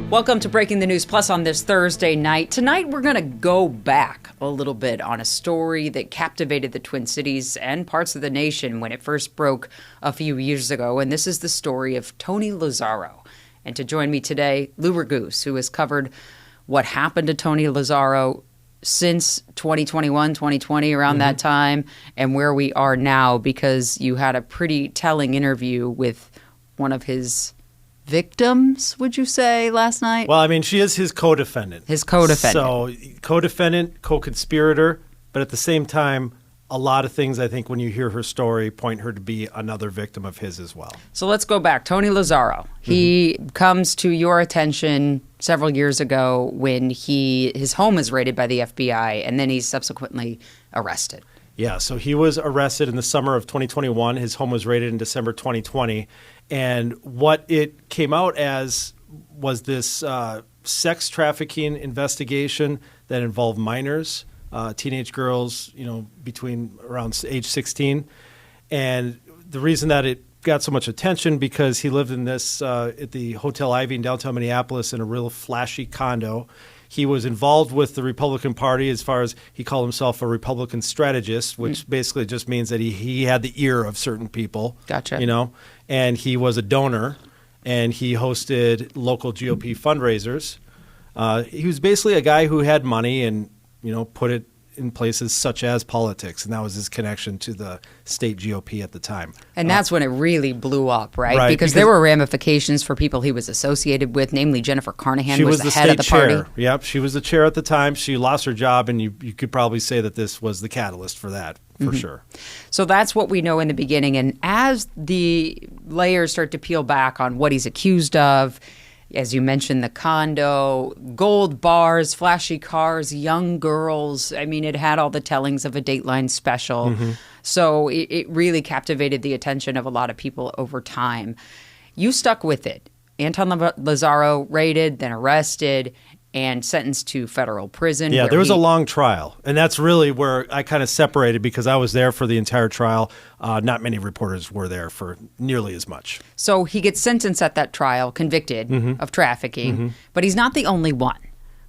Welcome to Breaking the News Plus on this Thursday night. Tonight, we're going to go back a little bit on a story that captivated the Twin Cities and parts of the nation when it first broke a few years ago. And this is the story of Tony Lazzaro. And to join me today, Lou Raguse, who has covered what happened to Tony Lazzaro since 2021, 2020, around that time, and where we are now, because you had a pretty telling interview with one of his victims, would you say, last night? Well, I mean, she is his co-defendant. His co-defendant. So co-defendant, co-conspirator, but at the same time, a lot of things, I think, when you hear her story, point her to be another victim of his as well. So let's go back. Tony Lazzaro. He comes to your attention several years ago when his home is raided by the FBI, and then he's subsequently arrested. Yeah, so he was arrested in the summer of 2021. His home was raided in December 2020. And what it came out as was this sex trafficking investigation that involved minors, teenage girls, between around age 16. And the reason that it got so much attention because he lived in this at the Hotel Ivy in downtown Minneapolis in a real flashy condo. He was involved with the Republican Party as far as he called himself a Republican strategist, which basically just means that he had the ear of certain people. Gotcha. And he was a donor, and he hosted local GOP fundraisers. He was basically a guy who had money and, put it in places such as politics, and that was his connection to the state GOP at the time. And that's when it really blew up, right? Because there were ramifications for people he was associated with, namely Jennifer Carnahan, she was the head of the chair. party. Yep, she was the chair at the time. She lost her job, and you could probably say that this was the catalyst for that, for sure. So that's what we know in the beginning. And as the layers start to peel back on what he's accused of, as you mentioned, the condo, gold bars, flashy cars, young girls. I mean, it had all the tellings of a Dateline special. So it really captivated the attention of a lot of people over time. You stuck with it. Anton Lazzaro raided, then arrested, and sentenced to federal prison. Yeah, there was a long trial. And that's really where I kind of separated because I was there for the entire trial. Not many reporters were there for nearly as much. So he gets sentenced at that trial, convicted of trafficking, but he's not the only one,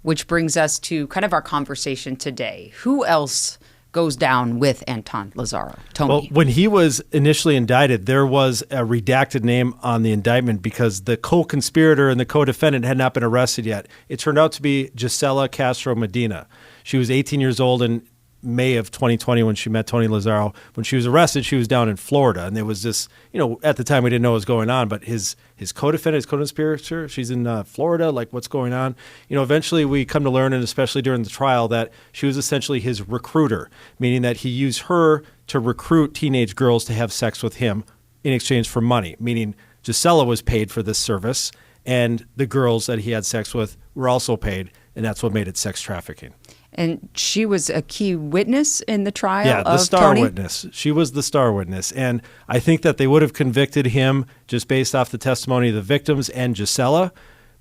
which brings us to kind of our conversation today. Who else goes down with Anton Lazzaro? Tony. Well, when he was initially indicted, there was a redacted name on the indictment because the co-conspirator and the co-defendant had not been arrested yet. It turned out to be Gisela Castro Medina. She was 18 years old in May of 2020 when she met Tony Lazzaro. When she was arrested, she was down in Florida. And there was this, at the time we didn't know what was going on, but his co-defendant, his co-conspirator, she's in Florida, like what's going on? Eventually we come to learn, and especially during the trial, that she was essentially his recruiter, meaning that he used her to recruit teenage girls to have sex with him in exchange for money, meaning Gisela was paid for this service, and the girls that he had sex with were also paid, and that's what made it sex trafficking. And she was a key witness in the trial of Tony? Yeah, the star witness. She was the star witness. And I think that they would have convicted him just based off the testimony of the victims and Gisela.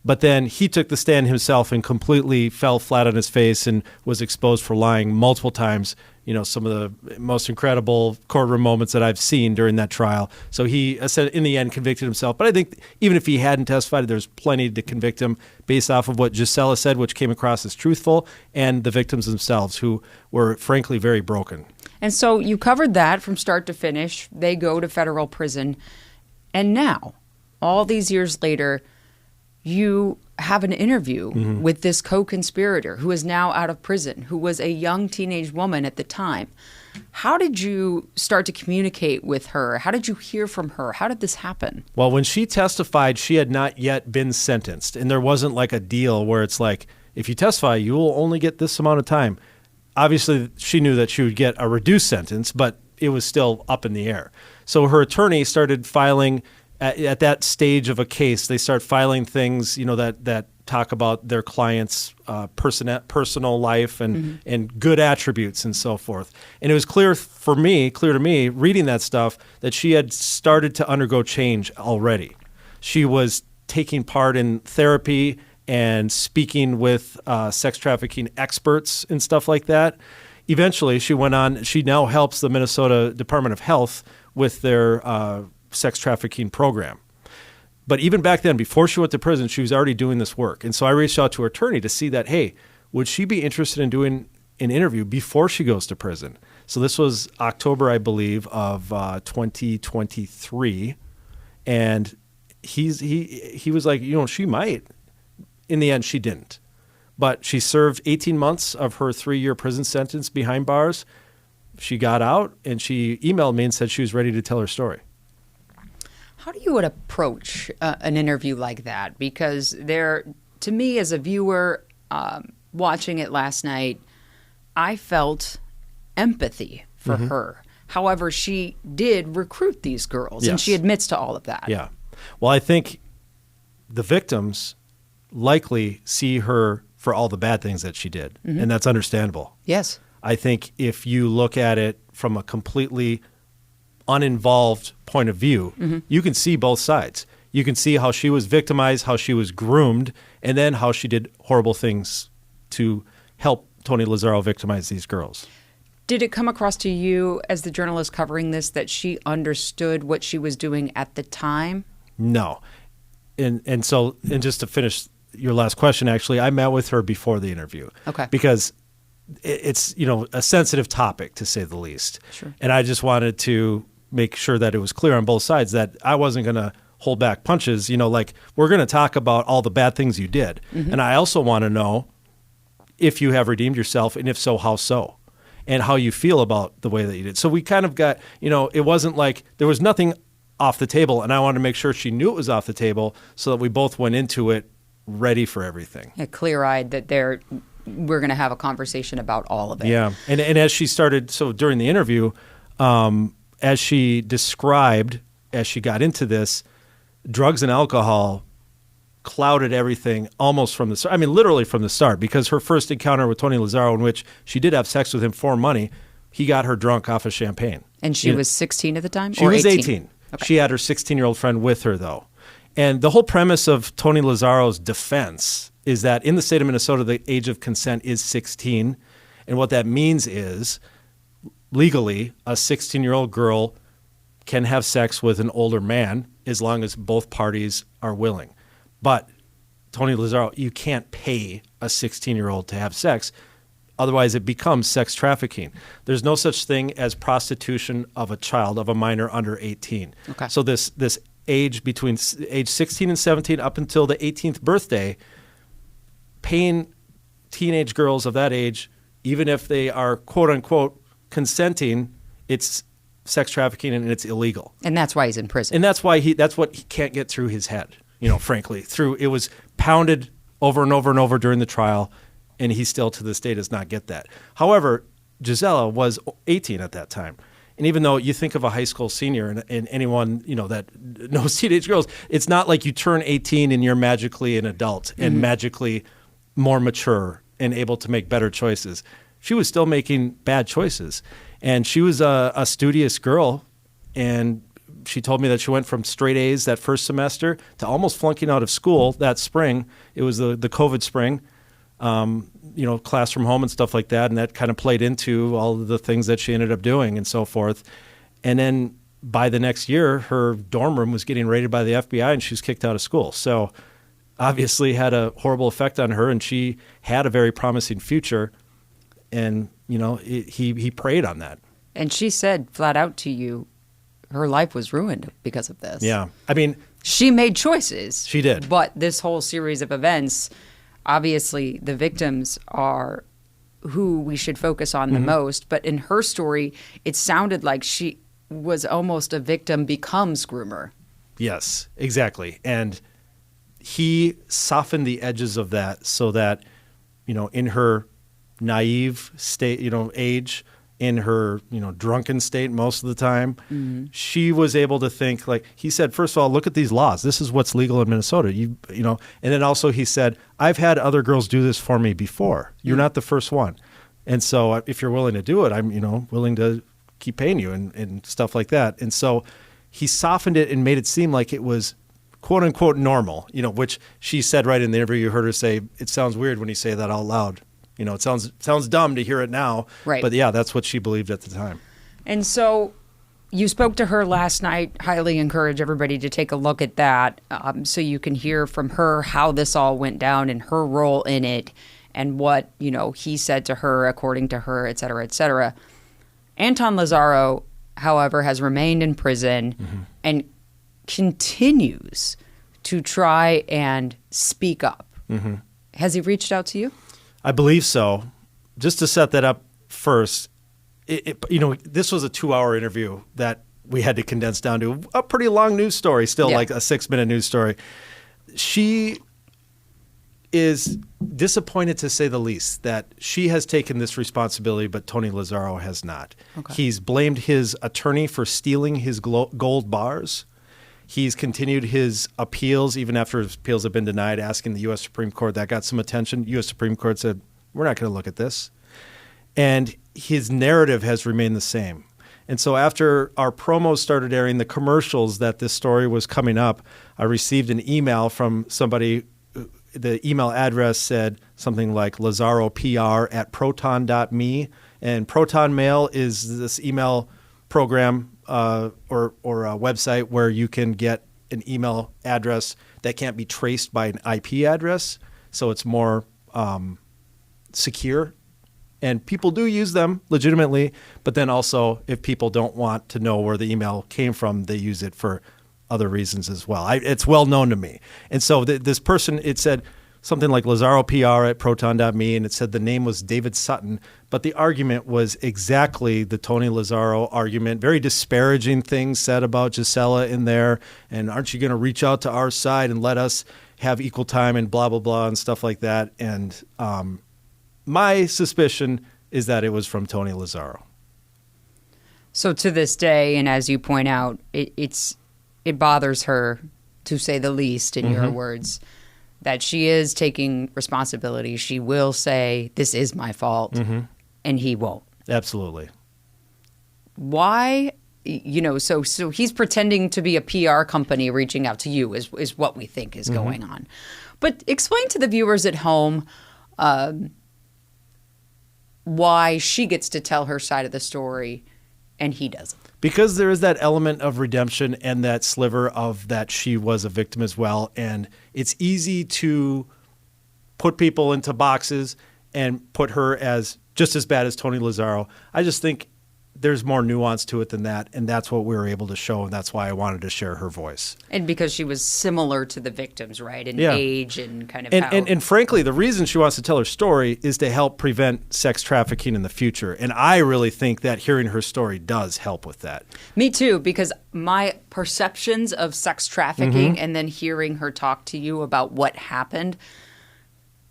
But then he took the stand himself and completely fell flat on his face and was exposed for lying multiple times. Some of the most incredible courtroom moments that I've seen during that trial. So he, in the end, convicted himself. But I think even if he hadn't testified, there's plenty to convict him based off of what Gisela said, which came across as truthful, and the victims themselves, who were, frankly, very broken. And so you covered that from start to finish. They go to federal prison. And now, all these years later, you have an interview with this co-conspirator who is now out of prison, who was a young teenage woman at the time. How did you start to communicate with her? How did you hear from her? How did this happen? Well, when she testified, she had not yet been sentenced, and there wasn't like a deal where it's like, if you testify, you will only get this amount of time. Obviously, she knew that she would get a reduced sentence, but it was still up in the air. So her attorney started filing at that stage of a case. They start filing things, that talk about their client's personal life and good attributes and so forth. And it was clear to me, reading that stuff, that she had started to undergo change already. She was taking part in therapy and speaking with sex trafficking experts and stuff like that. Eventually, she went on. She now helps the Minnesota Department of Health with their sex trafficking program. But even back then, before she went to prison, she was already doing this work. And so I reached out to her attorney to see that, hey, would she be interested in doing an interview before she goes to prison? So this was October, I believe, of 2023. And he was like, she might. In the end, she didn't. But she served 18 months of her 3-year prison sentence behind bars. She got out, and she emailed me and said she was ready to tell her story. How do you would approach an interview like that? Because to me as a viewer watching it last night, I felt empathy for her. However, she did recruit these girls, and she admits to all of that. Yeah. Well, I think the victims likely see her for all the bad things that she did, and that's understandable. Yes. I think if you look at it from a completely uninvolved point of view, you can see both sides. You can see how she was victimized, how she was groomed, and then how she did horrible things to help Tony Lazzaro victimize these girls. Did it come across to you as the journalist covering this that she understood what she was doing at the time? No. And just to finish your last question, actually, I met with her before the interview. Okay. Because it's, a sensitive topic, to say the least. Sure. And I just wanted to make sure that it was clear on both sides that I wasn't going to hold back punches. We're going to talk about all the bad things you did. And I also want to know if you have redeemed yourself, and if so, how so? And how you feel about the way that you did. So we kind of got, it wasn't like there was nothing off the table, and I wanted to make sure she knew it was off the table so that we both went into it ready for everything. Yeah, clear-eyed that we're going to have a conversation about all of it. Yeah, and as she started, so during the interview, as she described, as she got into this, drugs and alcohol clouded everything almost from the start. I mean, literally from the start, because her first encounter with Tony Lazzaro, in which she did have sex with him for money, he got her drunk off of champagne. And she was 16 at the time? She was 18. Okay. She had her 16-year-old friend with her, though. And the whole premise of Tony Lazzaro's defense is that in the state of Minnesota, the age of consent is 16. And what that means is, legally, a 16-year-old girl can have sex with an older man as long as both parties are willing. But Tony Lazzaro, you can't pay a 16-year-old to have sex. Otherwise, it becomes sex trafficking. There's no such thing as prostitution of a child, of a minor under 18. Okay. So this age between age 16 and 17 up until the 18th birthday, paying teenage girls of that age, even if they are quote-unquote consenting, it's sex trafficking and it's illegal. And that's why he's in prison. And that's what he can't get through his head, frankly. It was pounded over and over and over during the trial, and he still to this day does not get that. However, Gisela was 18 at that time. And even though you think of a high school senior and anyone, that knows teenage girls, it's not like you turn 18 and you're magically an adult and magically more mature and able to make better choices. She was still making bad choices. And she was a studious girl, and she told me that she went from straight A's that first semester to almost flunking out of school that spring. It was the COVID spring, class from home and stuff like that. And that kind of played into all of the things that she ended up doing and so forth. And then by the next year, her dorm room was getting raided by the FBI and she was kicked out of school. So obviously had a horrible effect on her, and she had a very promising future. And, he preyed on that. And she said flat out to you, her life was ruined because of this. Yeah. I mean, she made choices. She did. But this whole series of events, obviously the victims are who we should focus on the most. But in her story, it sounded like she was almost a victim becomes groomer. Yes, exactly. And he softened the edges of that so that, in her naive state, age, in her, drunken state most of the time, she was able to think, like he said, first of all, look at these laws. This is what's legal in Minnesota. And then also he said, I've had other girls do this for me before. You're not the first one. And so if you're willing to do it, I'm, willing to keep paying you and stuff like that. And so he softened it and made it seem like it was quote unquote normal, which she said right in the interview. You heard her say, it sounds weird when you say that out loud. It sounds dumb to hear it now. Right. But yeah, that's what she believed at the time. And so You spoke to her last night. Highly encourage everybody to take a look at that so you can hear from her how this all went down and her role in it and what, he said to her, according to her, et cetera, et cetera. Anton Lazzaro, however, has remained in prison and continues to try and speak up. Has he reached out to you? I believe so. Just to set that up first, this was a 2-hour interview that we had to condense down to a pretty long news story, still like a 6-minute news story. She is disappointed, to say the least, that she has taken this responsibility, but Tony Lazzaro has not. Okay. He's blamed his attorney for stealing his gold bars. He's continued his appeals, even after his appeals have been denied, asking the U.S. Supreme Court. That got some attention. U.S. Supreme Court said, we're not going to look at this. And his narrative has remained the same. And so after our promos started airing, the commercials that this story was coming up, I received an email from somebody. The email address said something like lazzaropr@proton.me. And Proton Mail is this email program or a website where you can get an email address that can't be traced by an IP address. So it's more secure. And people do use them legitimately, but then also if people don't want to know where the email came from, they use it for other reasons as well. It's well known to me. And so this person, it said something like lazzaropr@proton.me, and it said the name was David Sutton, but the argument was exactly the Tony Lazzaro argument, very disparaging things said about Gisela in there, and aren't you going to reach out to our side and let us have equal time and blah, blah, blah, and stuff like that. And my suspicion is that it was from Tony Lazzaro. So to this day, and as you point out, it bothers her, to say the least, in your words, that she is taking responsibility. She will say, this is my fault, and he won't. Absolutely. Why? So he's pretending to be a PR company reaching out to you is what we think is going on. But explain to the viewers at home why she gets to tell her side of the story and he doesn't. Because there is that element of redemption and that sliver of that she was a victim as well. And it's easy to put people into boxes and put her as just as bad as Tony Lazzaro. I just think there's more nuance to it than that, and that's what we were able to show, and that's why I wanted to share her voice. And because she was similar to the victims, right, in age and kind of And frankly, the reason she wants to tell her story is to help prevent sex trafficking in the future, and I really think that hearing her story does help with that. Me too, because my perceptions of sex trafficking and then hearing her talk to you about what happened,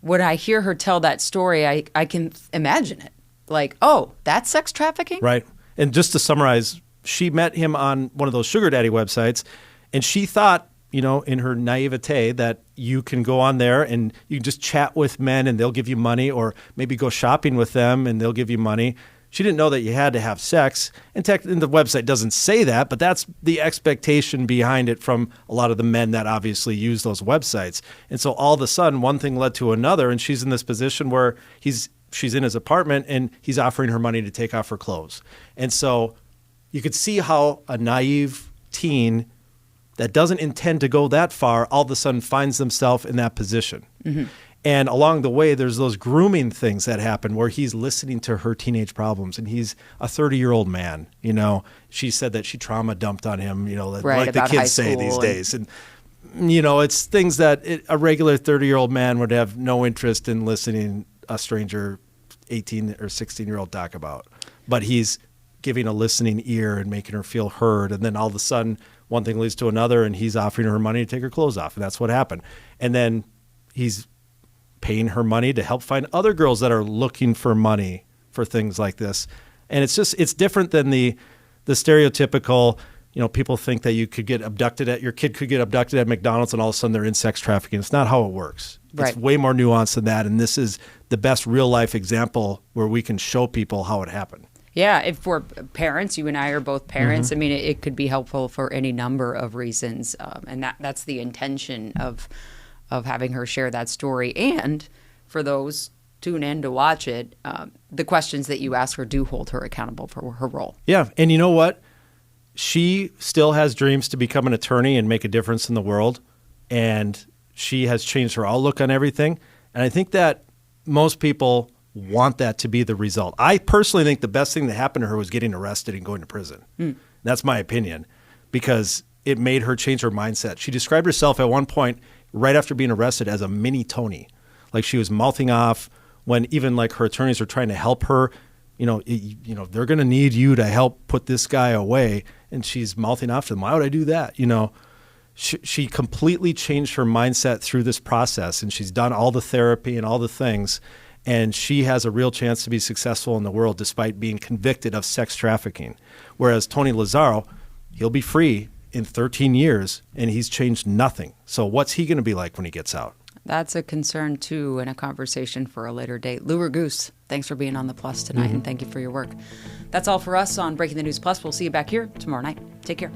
when I hear her tell that story, I can imagine it. Like, oh, that's sex trafficking? Right. And just to summarize, she met him on one of those sugar daddy websites, and she thought, in her naivete, that you can go on there and you can just chat with men and they'll give you money, or maybe go shopping with them and they'll give you money. She didn't know that you had to have sex. And the website doesn't say that, but that's the expectation behind it from a lot of the men that obviously use those websites. And so all of a sudden, one thing led to another, and she's in this position where she's in his apartment and he's offering her money to take off her clothes. And so you could see how a naive teen that doesn't intend to go that far all of a sudden finds themselves in that position. And along the way, there's those grooming things that happen where he's listening to her teenage problems, and he's a 30-year-old man. She said that she trauma dumped on him, like the kids say these days. And it's things that a regular 30-year-old man would have no interest in listening a stranger 18 or 16-year-old talk about. But he's giving a listening ear and making her feel heard. And then all of a sudden, one thing leads to another, and he's offering her money to take her clothes off. And that's what happened. And then he's paying her money to help find other girls that are looking for money for things like this. And it's different than the stereotypical, people think that your kid could get abducted at McDonald's and all of a sudden they're in sex trafficking. It's not how it works. Right. It's way more nuanced than that. And this is the best real life example where we can show people how it happened. Yeah, if we're parents, you and I are both parents. I mean, it could be helpful for any number of reasons. And that's the intention of having her share that story. And for those tune in to watch it, the questions that you ask her do hold her accountable for her role. Yeah. And you know what? she still has dreams to become an attorney and make a difference in the world. And she has changed her outlook on everything. And I think that most people want that to be the result. I personally think the best thing that happened to her was getting arrested and going to prison. That's my opinion, because it made her change her mindset. She described herself at one point, right after being arrested, as a mini Tony. Like, she was mouthing off when even like her attorneys were trying to help her. They're going to need you to help put this guy away. And she's mouthing off to them. Why would I do that? She completely changed her mindset through this process, and she's done all the therapy and all the things. And she has a real chance to be successful in the world despite being convicted of sex trafficking. Whereas Tony Lazzaro, he'll be free in 13 years, and he's changed nothing. So what's he going to be like when he gets out? That's a concern, too, and a conversation for a later date. Lou Raguse, thanks for being on The Plus tonight, and thank you for your work. That's all for us on Breaking the News Plus. We'll see you back here tomorrow night. Take care.